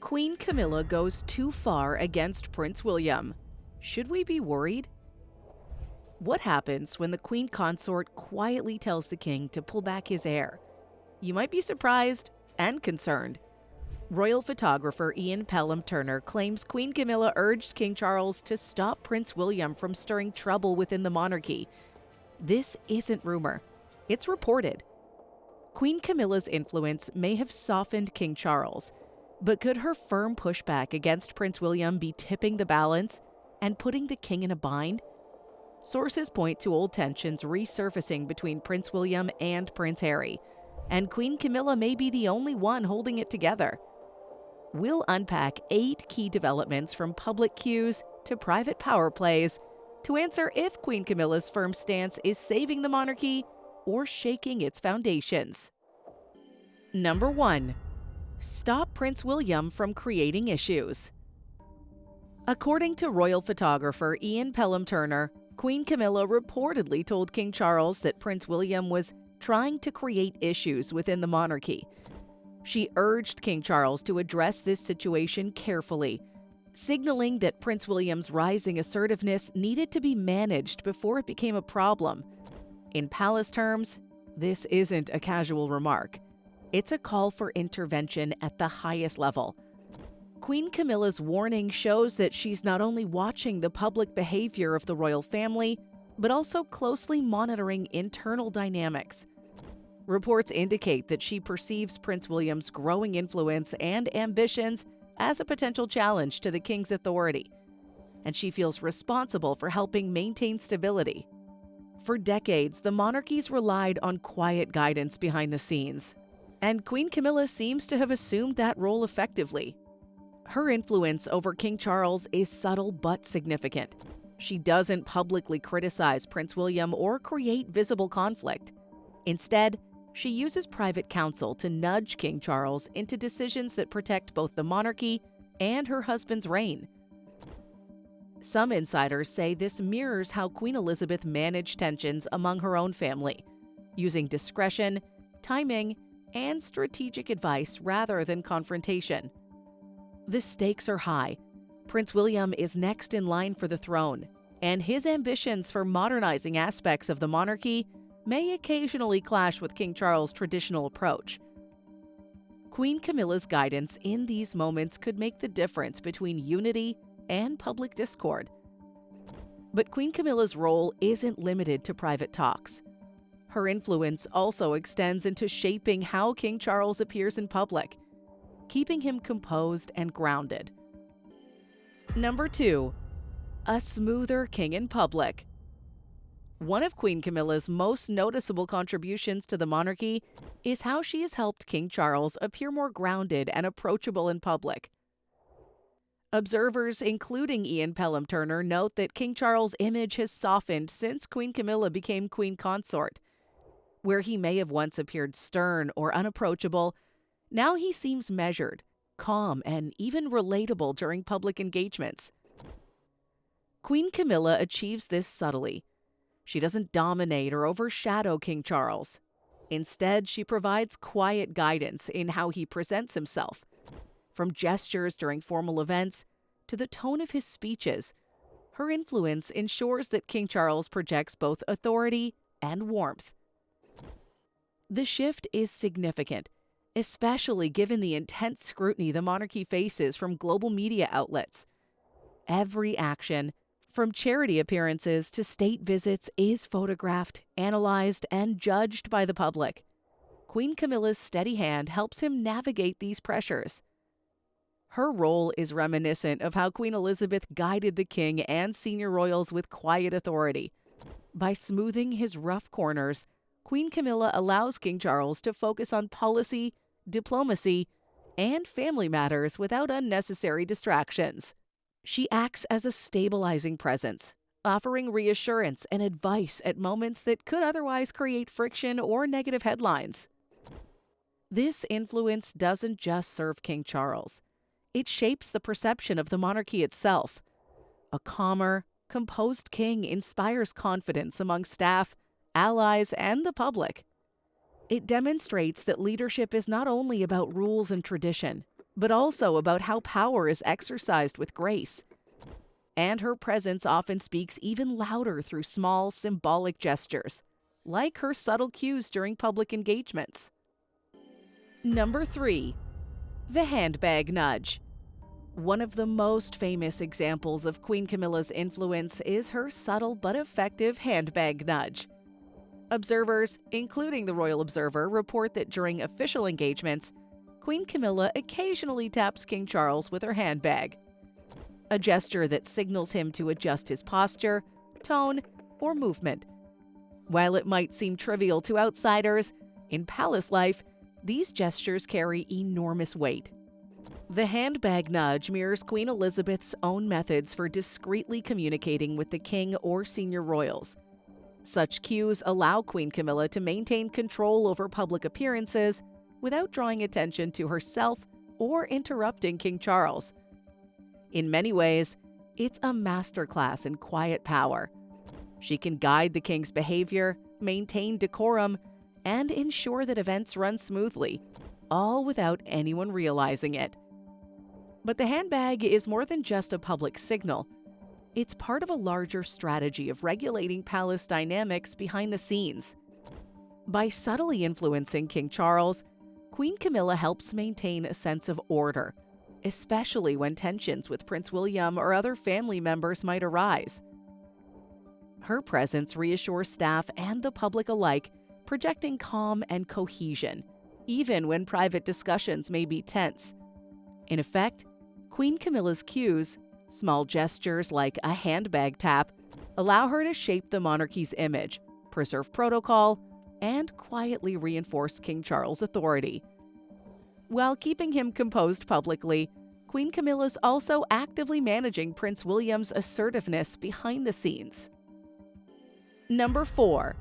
Queen Camilla goes too far against Prince William. Should we be worried? What happens when the Queen Consort quietly tells the king to pull back his heir? You might be surprised and concerned. Royal photographer Ian Pelham Turner claims Queen Camilla urged King Charles to stop Prince William from stirring trouble within the monarchy. This isn't rumor. It's reported. Queen Camilla's influence may have softened King Charles, but could her firm pushback against Prince William be tipping the balance and putting the king in a bind? Sources point to old tensions resurfacing between Prince William and Prince Harry, and Queen Camilla may be the only one holding it together. We'll unpack 8 key developments from public cues to private power plays to answer if Queen Camilla's firm stance is saving the monarchy or shaking its foundations. Number 1. Stop Prince William from creating issues. According to royal photographer Ian Pelham Turner, Queen Camilla reportedly told King Charles that Prince William was trying to create issues within the monarchy. She urged King Charles to address this situation carefully, signaling that Prince William's rising assertiveness needed to be managed before it became a problem. In palace terms, this isn't a casual remark. It's a call for intervention at the highest level. Queen Camilla's warning shows that she's not only watching the public behavior of the royal family, but also closely monitoring internal dynamics. Reports indicate that she perceives Prince William's growing influence and ambitions as a potential challenge to the king's authority, and she feels responsible for helping maintain stability. For decades, the monarchies relied on quiet guidance behind the scenes, and Queen Camilla seems to have assumed that role effectively. Her influence over King Charles is subtle but significant. She doesn't publicly criticize Prince William or create visible conflict. Instead, she uses private counsel to nudge King Charles into decisions that protect both the monarchy and her husband's reign. Some insiders say this mirrors how Queen Elizabeth managed tensions among her own family, using discretion, timing, and strategic advice rather than confrontation. The stakes are high. Prince William is next in line for the throne, and his ambitions for modernizing aspects of the monarchy may occasionally clash with King Charles' traditional approach. Queen Camilla's guidance in these moments could make the difference between unity and public discord. But Queen Camilla's role isn't limited to private talks. Her influence also extends into shaping how King Charles appears in public, keeping him composed and grounded. Number 2. A smoother king in public. One of Queen Camilla's most noticeable contributions to the monarchy is how she has helped King Charles appear more grounded and approachable in public. Observers, including Ian Pelham Turner, note that King Charles' image has softened since Queen Camilla became Queen Consort. Where he may have once appeared stern or unapproachable, now he seems measured, calm, and even relatable during public engagements. Queen Camilla achieves this subtly. She doesn't dominate or overshadow King Charles. Instead, she provides quiet guidance in how he presents himself. From gestures during formal events to the tone of his speeches, her influence ensures that King Charles projects both authority and warmth. The shift is significant, especially given the intense scrutiny the monarchy faces from global media outlets. Every action, from charity appearances to state visits, is photographed, analyzed, and judged by the public. Queen Camilla's steady hand helps him navigate these pressures. Her role is reminiscent of how Queen Elizabeth guided the king and senior royals with quiet authority. By smoothing his rough corners, Queen Camilla allows King Charles to focus on policy, diplomacy, and family matters without unnecessary distractions. She acts as a stabilizing presence, offering reassurance and advice at moments that could otherwise create friction or negative headlines. This influence doesn't just serve King Charles. It shapes the perception of the monarchy itself. A calmer, composed king inspires confidence among staff, allies, and the public. It demonstrates that leadership is not only about rules and tradition, but also about how power is exercised with grace. And her presence often speaks even louder through small, symbolic gestures, like her subtle cues during public engagements. Number 3. The handbag nudge. One of the most famous examples of Queen Camilla's influence is her subtle but effective handbag nudge. Observers, including the Royal Observer, report that during official engagements, Queen Camilla occasionally taps King Charles with her handbag, a gesture that signals him to adjust his posture, tone, or movement. While it might seem trivial to outsiders, in palace life, these gestures carry enormous weight. The handbag nudge mirrors Queen Elizabeth's own methods for discreetly communicating with the king or senior royals. Such cues allow Queen Camilla to maintain control over public appearances without drawing attention to herself or interrupting King Charles. In many ways, it's a masterclass in quiet power. She can guide the king's behavior, maintain decorum, and ensure that events run smoothly, all without anyone realizing it. But the handbag is more than just a public signal. It's part of a larger strategy of regulating palace dynamics behind the scenes. By subtly influencing King Charles, Queen Camilla helps maintain a sense of order, especially when tensions with Prince William or other family members might arise. Her presence reassures staff and the public alike, projecting calm and cohesion, even when private discussions may be tense. In effect, Queen Camilla's cues, small gestures like a handbag tap, allow her to shape the monarchy's image, preserve protocol, and quietly reinforce King Charles' authority. While keeping him composed publicly, Queen Camilla's also actively managing Prince William's assertiveness behind the scenes. Number 4.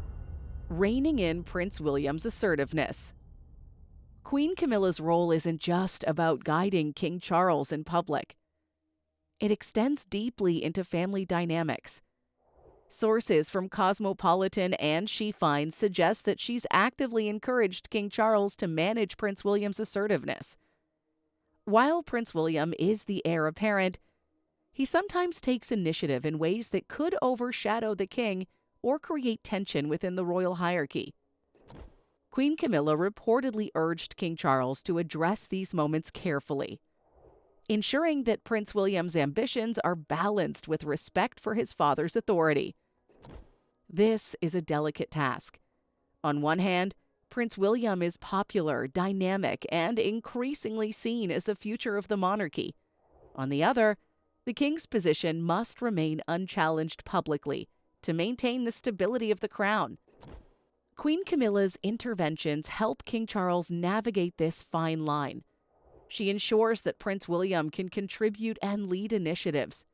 Reining in Prince William's assertiveness. Queen Camilla's role isn't just about guiding King Charles in public. It extends deeply into family dynamics. Sources from Cosmopolitan and She Finds suggest that she's actively encouraged King Charles to manage Prince William's assertiveness. While Prince William is the heir apparent, he sometimes takes initiative in ways that could overshadow the king or create tension within the royal hierarchy. Queen Camilla reportedly urged King Charles to address these moments carefully, ensuring that Prince William's ambitions are balanced with respect for his father's authority. This is a delicate task. On one hand, Prince William is popular, dynamic, and increasingly seen as the future of the monarchy. On the other, the king's position must remain unchallenged publicly to maintain the stability of the crown. Queen Camilla's interventions help King Charles navigate this fine line. She ensures that Prince William can contribute and lead initiatives,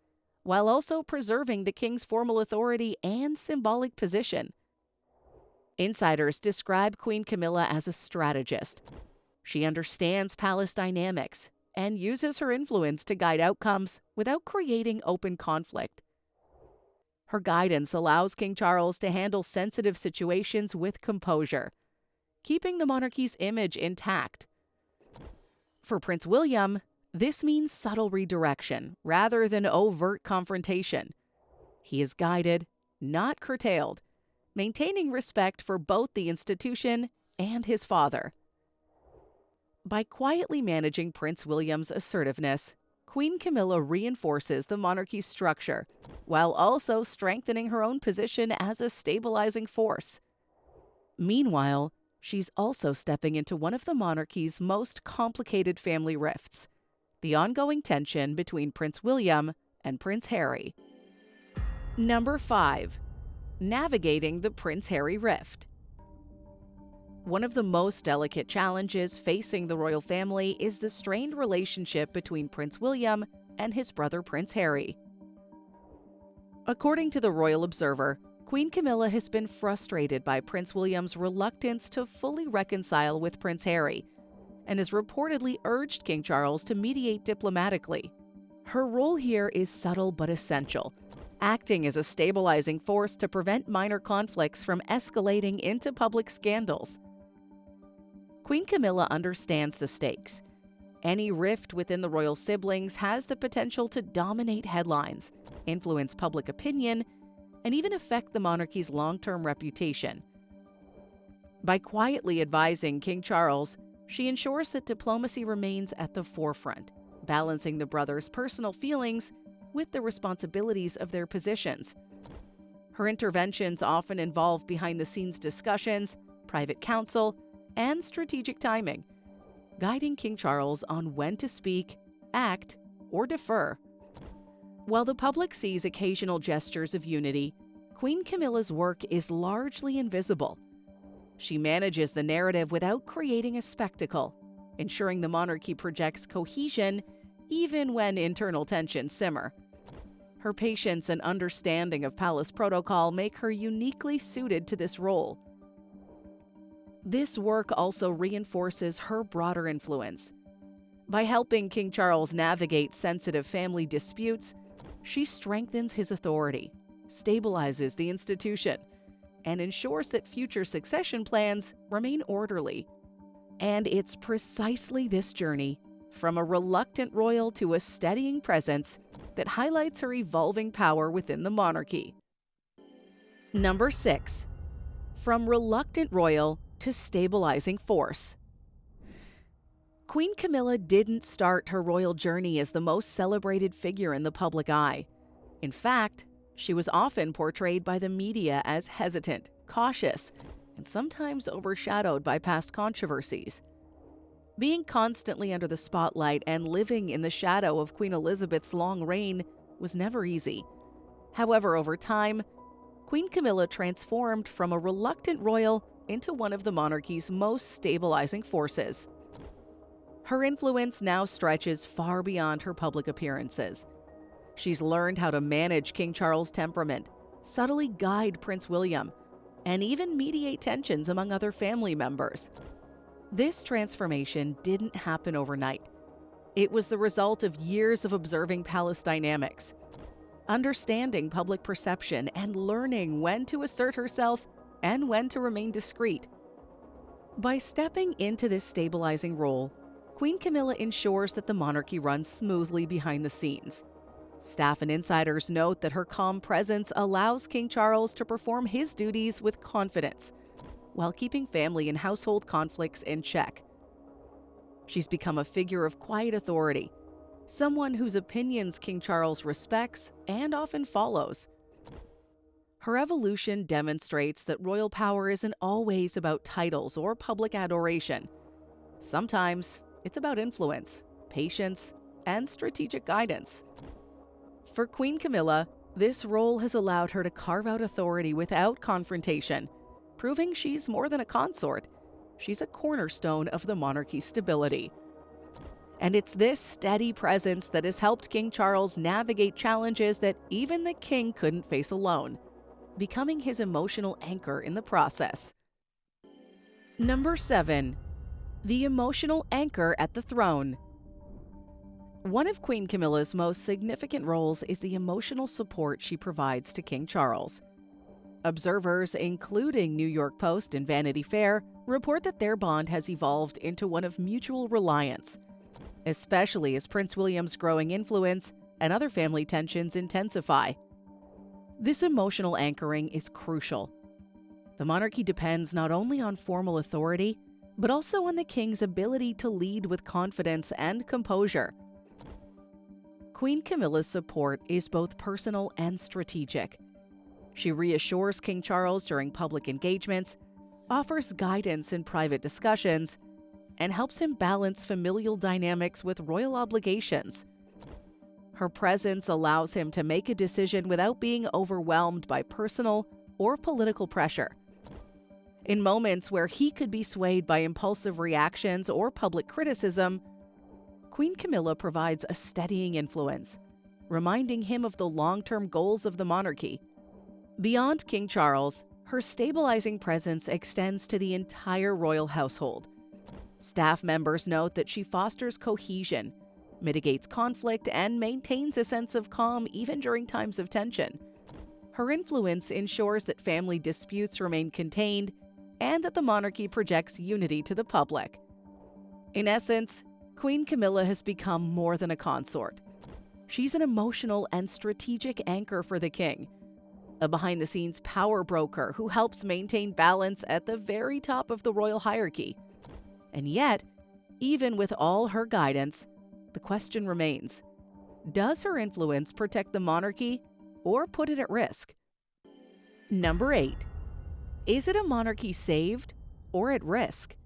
while also preserving the king's formal authority and symbolic position. Insiders describe Queen Camilla as a strategist. She understands palace dynamics and uses her influence to guide outcomes without creating open conflict. Her guidance allows King Charles to handle sensitive situations with composure, keeping the monarchy's image intact. For Prince William, this means subtle redirection rather than overt confrontation. He is guided, not curtailed, maintaining respect for both the institution and his father. By quietly managing Prince William's assertiveness, Queen Camilla reinforces the monarchy's structure, while also strengthening her own position as a stabilizing force. Meanwhile, she's also stepping into one of the monarchy's most complicated family rifts, the ongoing tension between Prince William and Prince Harry. Number 5. Navigating the Prince Harry rift. One of the most delicate challenges facing the royal family is the strained relationship between Prince William and his brother Prince Harry. According to the Royal Observer, Queen Camilla has been frustrated by Prince William's reluctance to fully reconcile with Prince Harry, and has reportedly urged King Charles to mediate diplomatically. Her role here is subtle but essential, acting as a stabilizing force to prevent minor conflicts from escalating into public scandals. Queen Camilla understands the stakes Any rift within the royal siblings has the potential to dominate headlines, influence public opinion, and even affect the monarchy's long-term reputation. By quietly advising King Charles, she ensures that diplomacy remains at the forefront, balancing the brothers' personal feelings with the responsibilities of their positions. Her interventions often involve behind-the-scenes discussions, private counsel, and strategic timing, guiding King Charles on when to speak, act, or defer. While the public sees occasional gestures of unity, Queen Camilla's work is largely invisible. She manages the narrative without creating a spectacle, ensuring the monarchy projects cohesion even when internal tensions simmer. Her patience and understanding of palace protocol make her uniquely suited to this role. This work also reinforces her broader influence. By helping King Charles navigate sensitive family disputes, she strengthens his authority, stabilizes the institution, and ensures that future succession plans remain orderly. And it's precisely this journey, from a reluctant royal to a steadying presence, that highlights her evolving power within the monarchy. Number 6. From reluctant royal to stabilizing force. Queen Camilla didn't start her royal journey as the most celebrated figure in the public eye. In fact, she was often portrayed by the media as hesitant, cautious, and sometimes overshadowed by past controversies. Being constantly under the spotlight and living in the shadow of Queen Elizabeth's long reign was never easy. However, over time, Queen Camilla transformed from a reluctant royal into one of the monarchy's most stabilizing forces. Her influence now stretches far beyond her public appearances. She's learned how to manage King Charles' temperament, subtly guide Prince William, and even mediate tensions among other family members. This transformation didn't happen overnight. It was the result of years of observing palace dynamics, understanding public perception, and learning when to assert herself and when to remain discreet. By stepping into this stabilizing role, Queen Camilla ensures that the monarchy runs smoothly behind the scenes. Staff and insiders note that her calm presence allows King Charles to perform his duties with confidence, while keeping family and household conflicts in check. She's become a figure of quiet authority, someone whose opinions King Charles respects and often follows. Her evolution demonstrates that royal power isn't always about titles or public adoration. Sometimes it's about influence, patience, and strategic guidance. For Queen Camilla, this role has allowed her to carve out authority without confrontation, proving she's more than a consort. She's a cornerstone of the monarchy's stability. And it's this steady presence that has helped King Charles navigate challenges that even the king couldn't face alone, becoming his emotional anchor in the process. Number 7. The emotional anchor at the throne. One of Queen Camilla's most significant roles is the emotional support she provides to King Charles. Observers, including New York Post and Vanity Fair, report that their bond has evolved into one of mutual reliance, especially as Prince William's growing influence and other family tensions intensify. This emotional anchoring is crucial. The monarchy depends not only on formal authority, but also on the king's ability to lead with confidence and composure. Queen Camilla's support is both personal and strategic. She reassures King Charles during public engagements, offers guidance in private discussions, and helps him balance familial dynamics with royal obligations. Her presence allows him to make a decision without being overwhelmed by personal or political pressure. In moments where he could be swayed by impulsive reactions or public criticism, Queen Camilla provides a steadying influence, reminding him of the long-term goals of the monarchy. Beyond King Charles, her stabilizing presence extends to the entire royal household. Staff members note that she fosters cohesion, mitigates conflict, and maintains a sense of calm even during times of tension. Her influence ensures that family disputes remain contained and that the monarchy projects unity to the public. In essence, Queen Camilla has become more than a consort. She's an emotional and strategic anchor for the king, a behind-the-scenes power broker who helps maintain balance at the very top of the royal hierarchy. And yet, even with all her guidance, the question remains: does her influence protect the monarchy or put it at risk? Number 8. Is it a monarchy saved or at risk?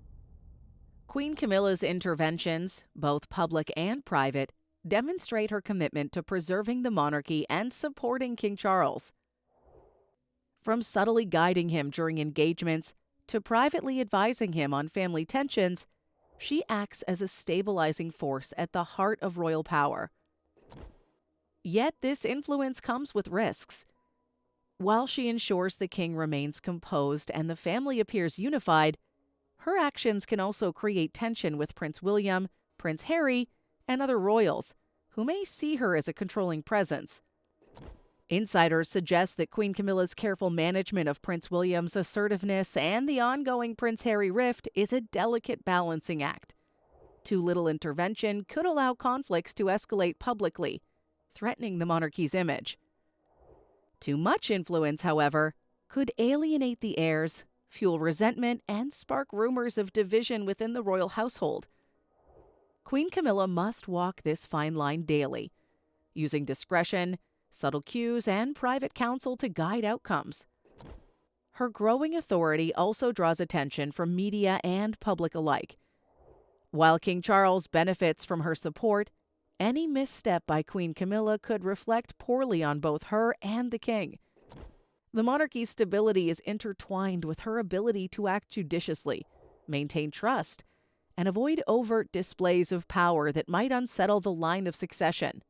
Queen Camilla's interventions, both public and private, demonstrate her commitment to preserving the monarchy and supporting King Charles. From subtly guiding him during engagements to privately advising him on family tensions, she acts as a stabilizing force at the heart of royal power. Yet this influence comes with risks. While she ensures the king remains composed and the family appears unified, her actions can also create tension with Prince William, Prince Harry, and other royals, who may see her as a controlling presence. Insiders suggest that Queen Camilla's careful management of Prince William's assertiveness and the ongoing Prince Harry rift is a delicate balancing act. Too little intervention could allow conflicts to escalate publicly, threatening the monarchy's image. Too much influence, however, could alienate the heirs, fuel resentment, and spark rumors of division within the royal household. Queen Camilla must walk this fine line daily, using discretion, subtle cues, and private counsel to guide outcomes. Her growing authority also draws attention from media and public alike. While King Charles benefits from her support, any misstep by Queen Camilla could reflect poorly on both her and the king. The monarchy's stability is intertwined with her ability to act judiciously, maintain trust, and avoid overt displays of power that might unsettle the line of succession.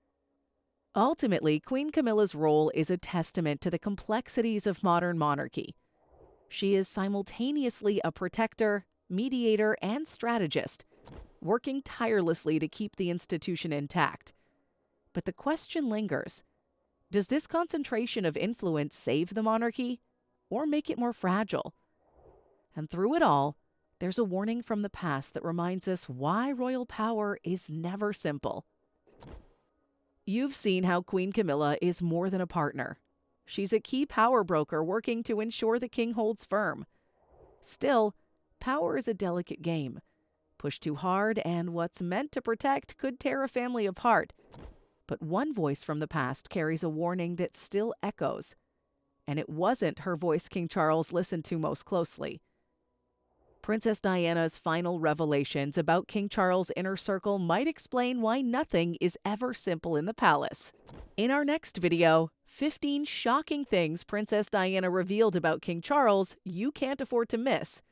Ultimately, Queen Camilla's role is a testament to the complexities of modern monarchy. She is simultaneously a protector, mediator, and strategist, working tirelessly to keep the institution intact. But the question lingers: does this concentration of influence save the monarchy or make it more fragile? And through it all, there's a warning from the past that reminds us why royal power is never simple. You've seen how Queen Camilla is more than a partner. She's a key power broker working to ensure the king holds firm. Still, power is a delicate game. Push too hard, and what's meant to protect could tear a family apart. But one voice from the past carries a warning that still echoes. And it wasn't her voice King Charles listened to most closely. Princess Diana's final revelations about King Charles' inner circle might explain why nothing is ever simple in the palace. In our next video, 15 shocking things Princess Diana revealed about King Charles you can't afford to miss.